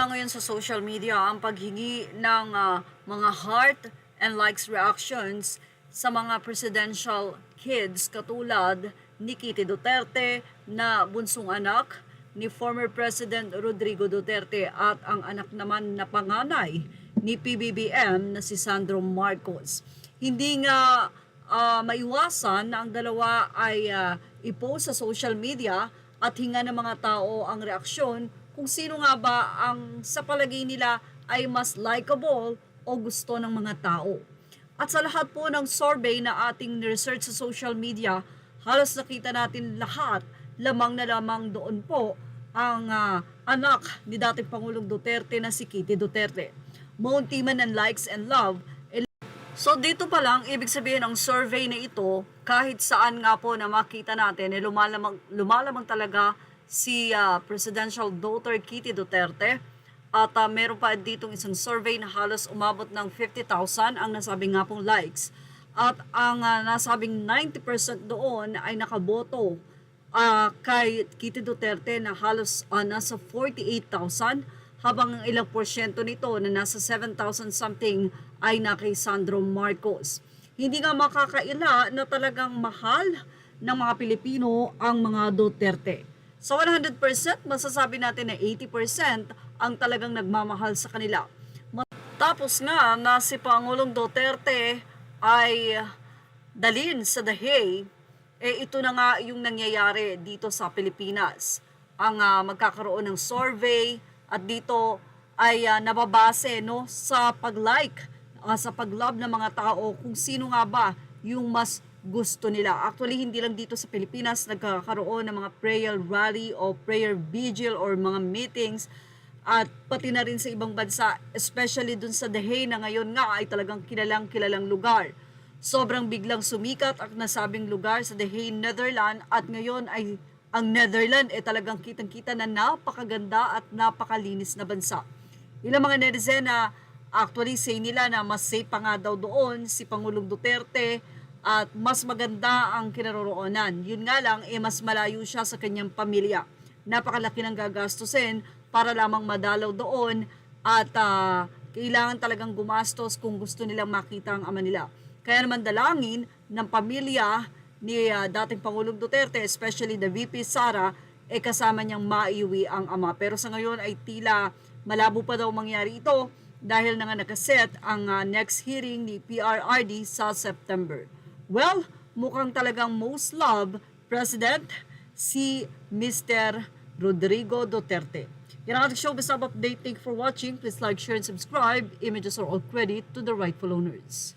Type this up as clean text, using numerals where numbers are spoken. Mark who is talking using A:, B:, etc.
A: talaga ngayon sa social media ang paghingi ng mga heart and likes reactions sa mga presidential kids katulad ni Kitty Duterte na bunsong anak ni former President Rodrigo Duterte at ang anak naman na panganay ni PBBM na si Sandro Marcos. Hindi nga maiwasan na ang dalawa ay i-post sa social media at hinga ng mga tao ang reaksyon kung sino nga ba ang sa palagay nila ay mas likable o gusto ng mga tao. At sa lahat po ng survey na ating research sa social media, halos nakita natin lahat, lamang na lamang doon po ang anak ni dating Pangulong Duterte na si Kitty Duterte. Mounty man ng likes and love. So dito pa lang, ibig sabihin ang survey na ito, kahit saan nga po na makita natin, lumalamang talaga si presidential daughter Kitty Duterte. At meron pa ditong isang survey na halos umabot ng 50,000 ang nasabing nga pong likes. At ang nasabing 90% doon ay nakaboto kay Kitty Duterte na halos nasa 48,000, habang ang ilang porsyento nito na nasa 7,000 something ay na kay Sandro Marcos. Hindi nga makakaila na talagang mahal ng mga Pilipino ang mga Duterte. Sa 100%, masasabi natin na 80% ang talagang nagmamahal sa kanila. Tapos nga na si Pangulong Duterte ay dalhin sa The Hague, ito na nga yung nangyayari dito sa Pilipinas. Ang magkakaroon ng survey at dito ay nababase sa pag-like, sa pag-love ng mga tao kung sino nga ba yung mas gusto nila. Actually, hindi lang dito sa Pilipinas nagkakaroon ng mga prayer rally o prayer vigil or mga meetings, at pati na rin sa ibang bansa, especially dun sa The Hague na ngayon nga ay talagang kilalang lugar. Sobrang biglang sumikat ang nasabing lugar sa The Hague, Netherlands, at ngayon ay ang Netherlands talagang kitang-kita na napakaganda at napakalinis na bansa. Ilang mga netizen na actually say nila na mas safe pa nga daw doon si Pangulong Duterte at mas maganda ang kinaroroonan. Yun nga lang, mas malayo siya sa kanyang pamilya. Napakalaki ng gagastusin para lamang madalaw doon at kailangan talagang gumastos kung gusto nilang makita ang ama nila. Kaya naman dalangin ng pamilya ni dating Pangulong Duterte, especially the VP Sara, kasama niyang maiuwi ang ama. Pero sa ngayon ay tila malabo pa daw mangyari ito dahil na nga nakaset ang next hearing ni PRRD sa September. Well, mukhang talagang most loved president si Mr. Rodrigo Duterte. Yan ang ating showbiz update. Thank you for watching. Please like, share, and subscribe. Images are all credit to the rightful owners.